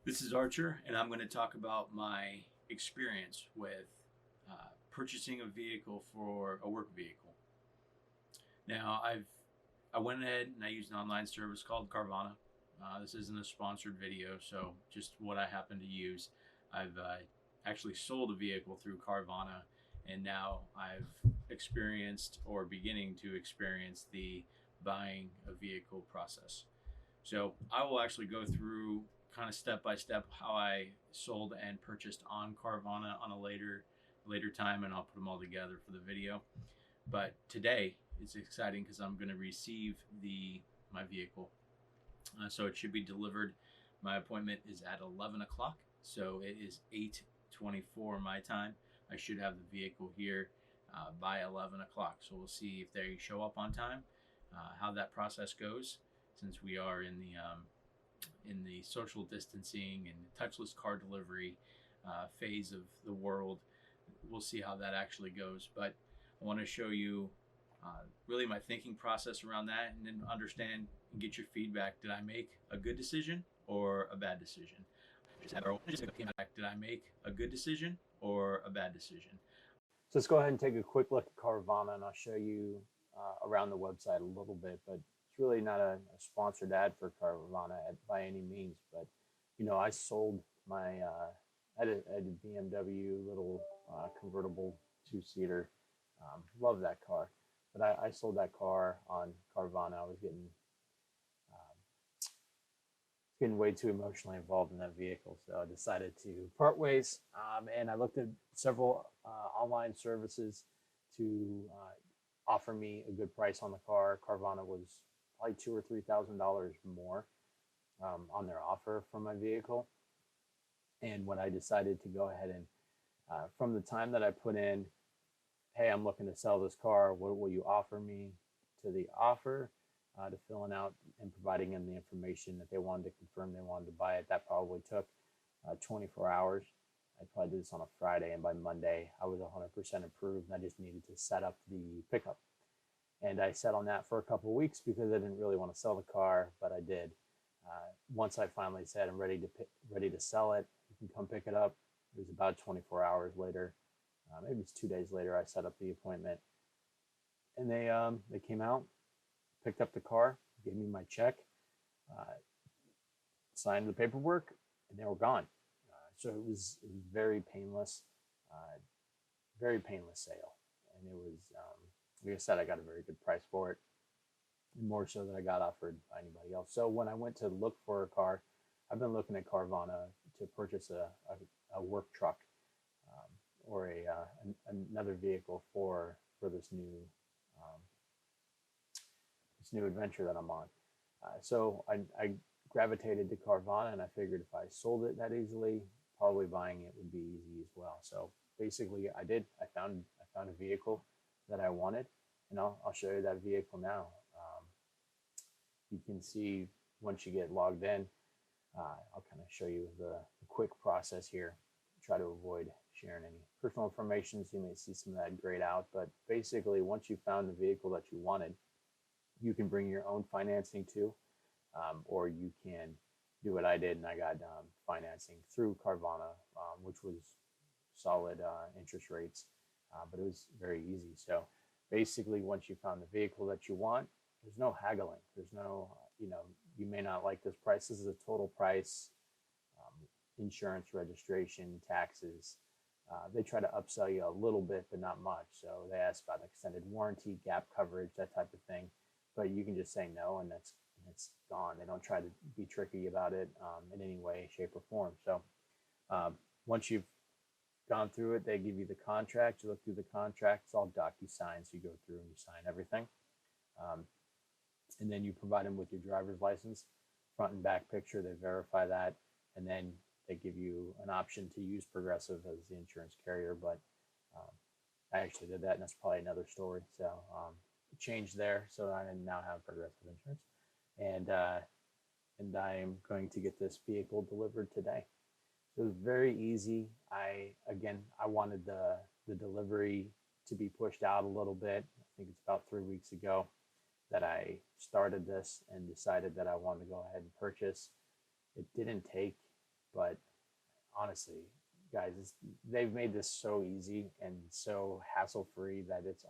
This is Archer, and I'm going to talk about my experience with purchasing a vehicle for a work vehicle. Now, I went ahead and I used an online service called Carvana. This isn't a sponsored video, so just what I happen to use. I've actually sold a vehicle through Carvana, and now I've experienced or beginning to experience the buying a vehicle process. So I will actually go through kind of step by step how I sold and purchased on Carvana on a later time, and I'll put them all together for the video. But today it's exciting because I'm going to receive the my vehicle. So it should be delivered. My appointment is at 11 o'clock, so it is 8:24 my time. I should have the vehicle here by 11 o'clock. So we'll see if they show up on time, how that process goes, since we are in the social distancing and touchless car delivery phase of the world. We'll see how that actually goes. But I want to show you really my thinking process around that, and then understand and get your feedback. Did I make a good decision or a bad decision? Did I make a good decision or a bad decision? So let's go ahead and take a quick look at Carvana, and I'll show you around the website a little bit, but it's really not a sponsored ad for Carvana by any means. But, I sold my, I had a BMW little convertible two-seater. Love that car. But I sold that car on Carvana. I was getting way too emotionally involved in that vehicle, so I decided to part ways. And I looked at several online services to offer me a good price on the car. Carvana was probably $2,000 or $3,000 more on their offer for my vehicle. And when I decided to go ahead and from the time that I put in, hey, I'm looking to sell this car, what will you offer me, to the offer, to filling out and providing them the information that they wanted to confirm they wanted to buy it, that probably took 24 hours. I probably did this on a Friday, and by Monday I was 100% approved, and I just needed to set up the pickup. And I sat on that for a couple of weeks because I didn't really want to sell the car, but I did. Once I finally said I'm ready to sell it, you can come pick it up. It was about 24 hours later. Maybe it's 2 days later. I set up the appointment, and they came out, picked up the car, gave me my check, signed the paperwork, and they were gone. So it was very painless, very painless sale. And it was, like I said, I got a very good price for it, more so than I got offered by anybody else. So when I went to look for a car, I've been looking at Carvana to purchase a work truck, or another vehicle for this new adventure that I'm on. So I gravitated to Carvana, and I figured if I sold it that easily, probably buying it would be easy as well. So basically, I did. I found a vehicle that I wanted, and I'll show you that vehicle now. You can see once you get logged in. I'll kind of show you the quick process here. Try to avoid sharing any personal information, so you may see some of that grayed out. But basically, once you found the vehicle that you wanted, you can bring your own financing too, or you can do what I did, and I got financing through Carvana, which was solid interest rates, but it was very easy. So basically, once you found the vehicle that you want, there's no haggling. There's no, you may not like this price. This is a total price, insurance, registration, taxes. They try to upsell you a little bit, but not much. So they ask about extended warranty, gap coverage, that type of thing. But you can just say no, and it's gone. They don't try to be tricky about it in any way, shape, or form. So once you've gone through it, they give you the contract. You look through the contract. It's all DocuSign, so you go through and you sign everything. And then you provide them with your driver's license, front and back picture. They verify that, and then they give you an option to use Progressive as the insurance carrier. But I actually did that, and that's probably another story. So changed there, so I now have Progressive insurance, and I am going to get this vehicle delivered today. So it was very easy. I wanted the delivery to be pushed out a little bit. I think it's about 3 weeks ago that I started this and decided that I wanted to go ahead and purchase. It didn't take but honestly, guys, they've made this so easy and so hassle-free that it's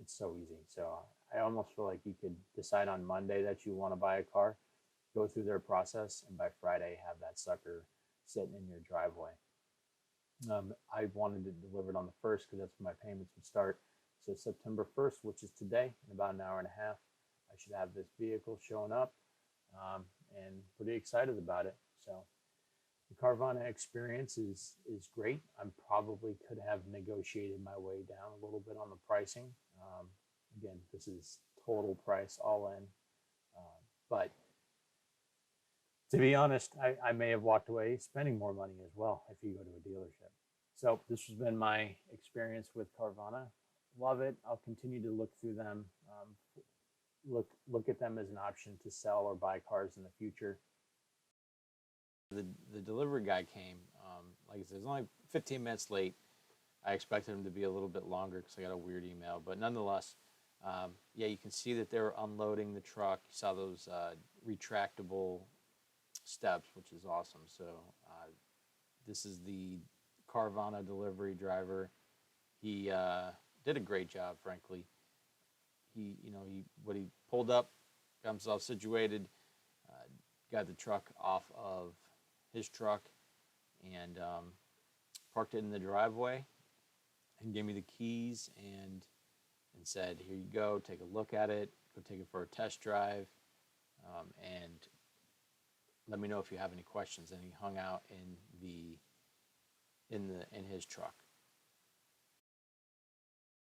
so easy. So I almost feel like you could decide on Monday that you want to buy a car, go through their process, and by Friday have that sucker sitting in your driveway. I wanted it delivered on the 1st because that's when my payments would start. So September 1st, which is today, in about an hour and a half, I should have this vehicle showing up, and pretty excited about it. So the Carvana experience is great. I probably could have negotiated my way down a little bit on the pricing. Again, this is total price all in, but to be honest, I may have walked away spending more money as well if you go to a dealership. So this has been my experience with Carvana. Love it. I'll continue to look through them, look at them as an option to sell or buy cars in the future. The delivery guy came, like I said, it was only 15 minutes late. I expected him to be a little bit longer because I got a weird email, but nonetheless, yeah, you can see that they were unloading the truck. You saw those retractable steps, which is awesome. So this is the Carvana delivery driver. He did a great job, frankly. He pulled up, got himself situated, got the truck off of his truck, and parked it in the driveway, and gave me the keys and said, "Here you go. Take a look at it. Go take it for a test drive, and let me know if you have any questions." And he hung out in his truck.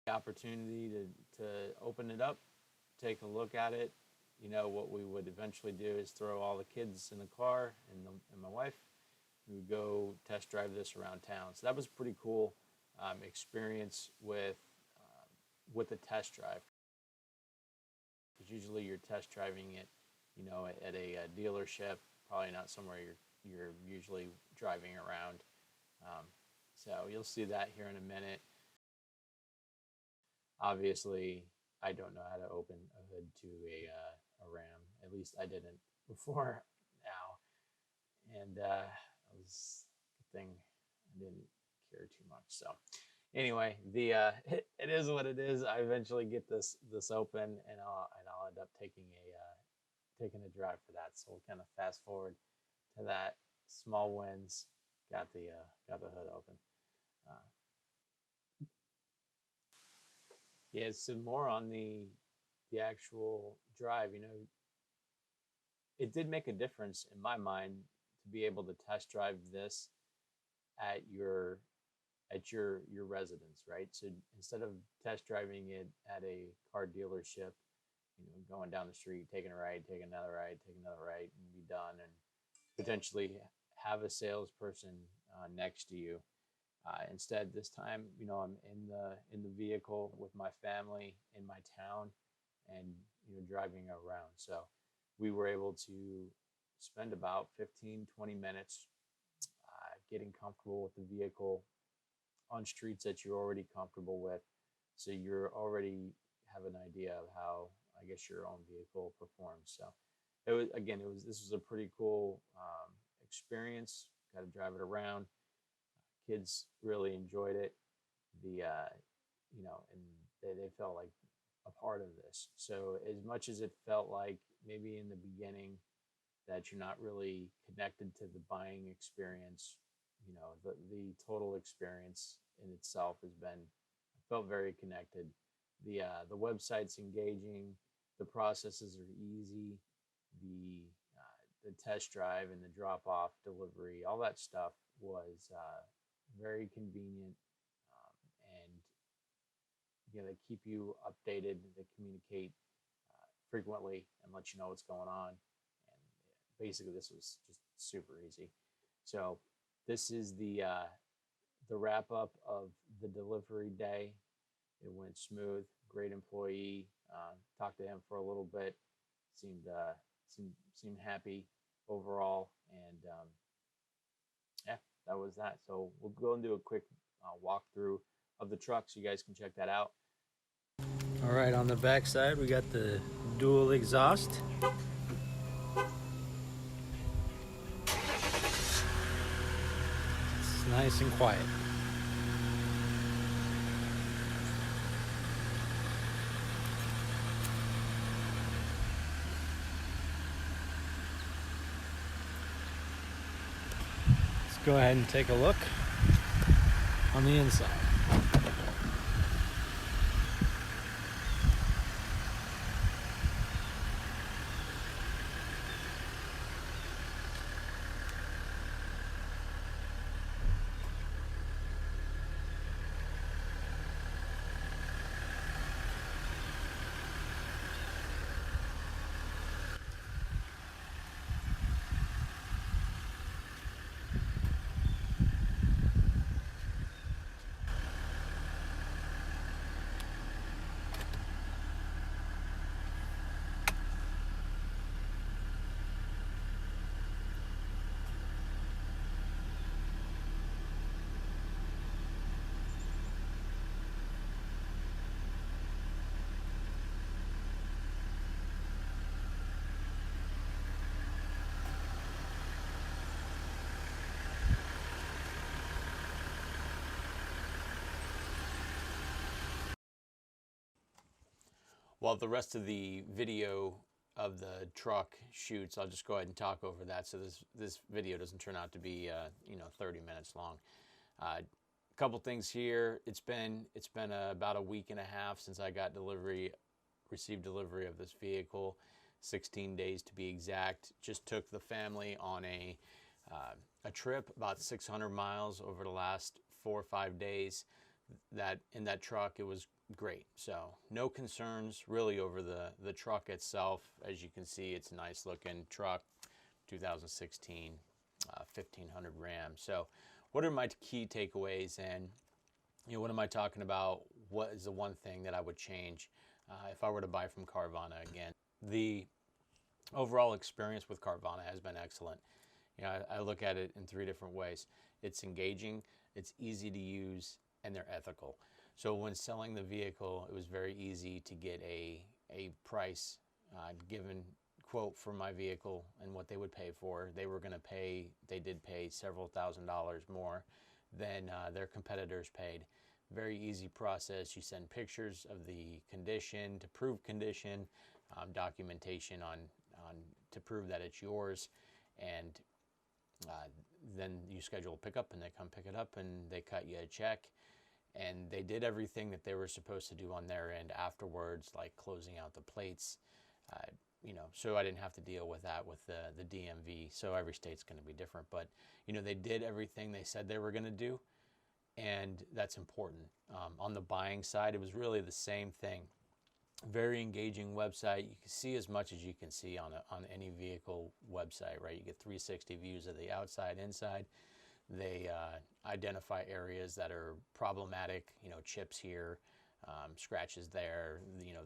The opportunity to open it up, take a look at it. What we would eventually do is throw all the kids in the car and my wife. We would go test drive this around town. So that was a pretty cool experience with the test drive. Because usually you're test driving it, at a dealership, probably not somewhere you're usually driving around. So you'll see that here in a minute. Obviously, I don't know how to open a hood to a Ram. At least I didn't before now. And it was a thing I didn't care too much. So anyway, it is what it is. I eventually get this open, and I'll end up taking a drive for that. So we'll kind of fast forward to that. Small wins. Got the hood open. Yeah, some more on the actual drive. It did make a difference in my mind to be able to test drive this at your residence, right? So instead of test driving it at a car dealership, going down the street, taking a ride, take another ride, and be done, and potentially have a salesperson next to you. Instead, this time, I'm in the vehicle with my family in my town, and driving around. So we were able to spend about 15-20 minutes getting comfortable with the vehicle on streets that you're already comfortable with. So you're already have an idea of how, I guess, your own vehicle performs. So this was a pretty cool experience. Got to drive it around. Kids really enjoyed it. And they felt like a part of this. So as much as it felt like maybe in the beginning that you're not really connected to the buying experience, the total experience in itself felt very connected. The website's engaging, the processes are easy, the test drive and the drop off, delivery, all that stuff was very convenient, and they keep you updated. They communicate frequently and let you know what's going on. And basically, this was just super easy. So this is the wrap up of the delivery day. It went smooth. Great employee. Talked to him for a little bit. Seemed happy overall, and yeah, that was that. So we'll go and do a quick walkthrough of the truck so you guys can check that out. All right, on the back side we got the dual exhaust. nice and quiet. Let's go ahead and take a look on the inside. While the rest of the video of the truck shoots, I'll just go ahead and talk over that, so this video doesn't turn out to be 30 minutes long. Couple things here. It's been about a week and a half since I received delivery of this vehicle, 16 days to be exact. Just took the family on a trip about 600 miles over the last 4 or 5 days. That in that truck, it was great. So no concerns really over the truck itself. As you can see, it's a nice looking truck, 2016 1500 Ram. So what are my key takeaways, and what am I talking about? What is the one thing that I would change if I were to buy from Carvana again? The overall experience with Carvana has been excellent. I look at it in 3 different ways. It's engaging, it's easy to use, and they're ethical. So when selling the vehicle, it was very easy to get a price given quote for my vehicle and what they would pay for. They did pay several $1,000s more than their competitors paid. Very easy process. You send pictures of the condition to prove condition, documentation on to prove that it's yours, and then you schedule a pickup, and they come pick it up, and they cut you a check. And they did everything that they were supposed to do on their end afterwards, like closing out the plates, so I didn't have to deal with that with the DMV. So every state's going to be different, but they did everything they said they were going to do, and that's important. On the buying side, it was really the same thing. Very engaging website. You can see as much as you can see on any vehicle website, right? You get 360 views of the outside, inside. They identify areas that are problematic, chips here, scratches there,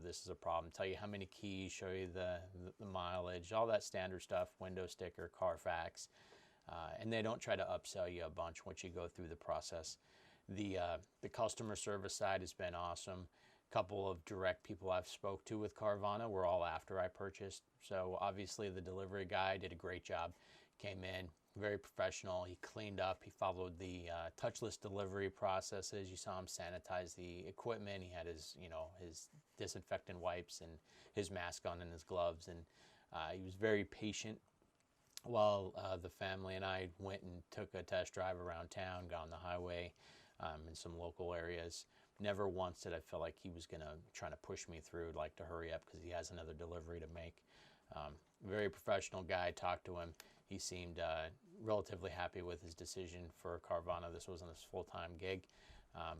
this is a problem, tell you how many keys, show you the mileage, all that standard stuff, window sticker, Carfax, and they don't try to upsell you a bunch once you go through the process. The customer service side has been awesome. A couple of direct people I've spoke to with Carvana were all after I purchased, so obviously the delivery guy did a great job. Came in, very professional. He cleaned up. He followed the touchless delivery processes. You saw him sanitize the equipment. He had his disinfectant wipes and his mask on and his gloves, and he was very patient while the family and I went and took a test drive around town, got on the highway in some local areas. Never once did I feel like he was gonna try to push me through, like to hurry up because he has another delivery to make. Very professional guy. Talked to him. He seemed relatively happy with his decision for Carvana. This wasn't his full-time gig.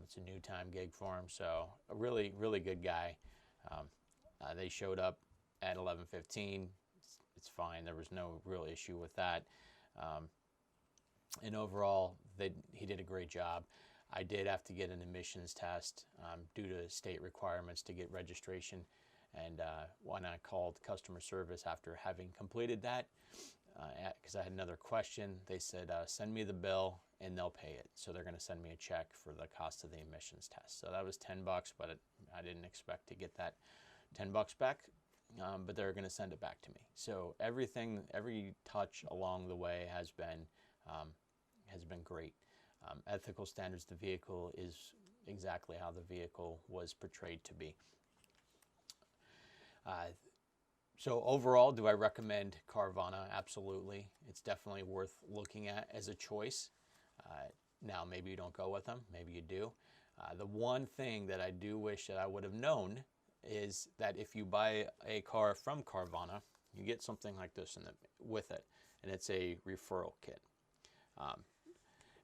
It's a new time gig for him, so a really, really good guy. They showed up at 11:15. It's fine. There was no real issue with that. And overall, he did a great job. I did have to get an emissions test due to state requirements to get registration. And when I called customer service after having completed that, because I had another question, they said, send me the bill and they'll pay it. So they're going to send me a check for the cost of the emissions test. So that was $10, but I didn't expect to get that $10 back, but they're going to send it back to me. So every touch along the way has been great. Ethical standards, the vehicle is exactly how the vehicle was portrayed to be. So overall, do I recommend Carvana? Absolutely. It's definitely worth looking at as a choice. Now, maybe you don't go with them. Maybe you do. The one thing that I do wish that I would have known is that if you buy a car from Carvana, you get something like this with it, and it's a referral kit.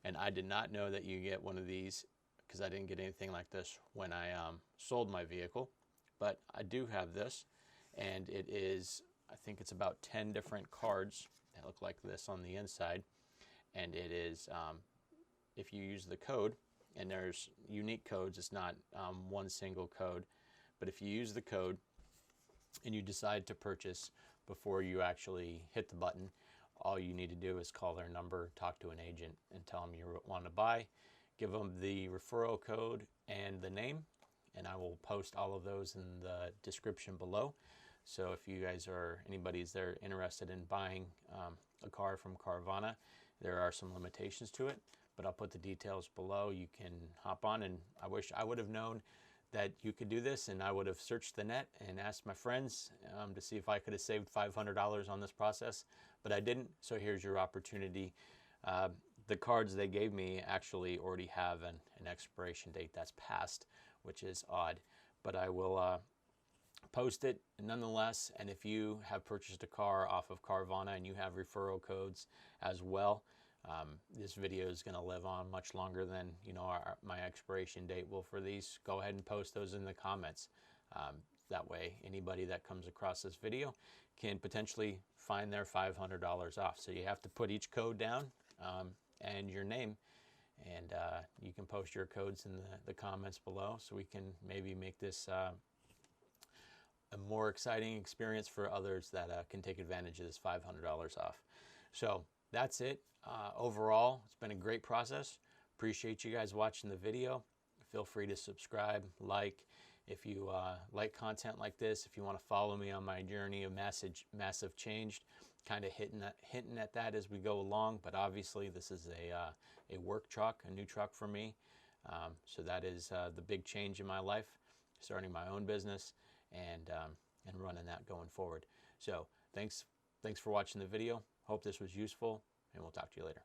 And I did not know that you get one of these because I didn't get anything like this when I sold my vehicle. But I do have this, and it is, I think it's about 10 different cards that look like this on the inside. And it is, if you use the code, and there's unique codes, it's not one single code, but if you use the code and you decide to purchase before you actually hit the button, all you need to do is call their number, talk to an agent, and tell them you want to buy. Give them the referral code and the name, and I will post all of those in the description below. So if you guys are, anybody's there interested in buying a car from Carvana, there are some limitations to it, but I'll put the details below. You can hop on, and I wish I would have known that you could do this, and I would have searched the net and asked my friends to see if I could have saved $500 on this process, but I didn't. So here's your opportunity. The cards they gave me actually already have an expiration date that's passed, which is odd, but I will post it nonetheless. And if you have purchased a car off of Carvana and you have referral codes as well, this video is going to live on much longer than my expiration date will for these. Go ahead and post those in the comments. That way anybody that comes across this video can potentially find their $500 off. So you have to put each code down and your name, and you can post your codes in the comments below, so we can maybe make this a more exciting experience for others that can take advantage of this $500 off. So that's it. Overall, it's been a great process. Appreciate you guys watching the video. Feel free to subscribe, like. If you like content like this, if you want to follow me on my journey of massive change, kind of hinting at that as we go along. But obviously, this is a work truck, a new truck for me. So that is the big change in my life, starting my own business and running that going forward. So thanks for watching the video. Hope this was useful, and we'll talk to you later.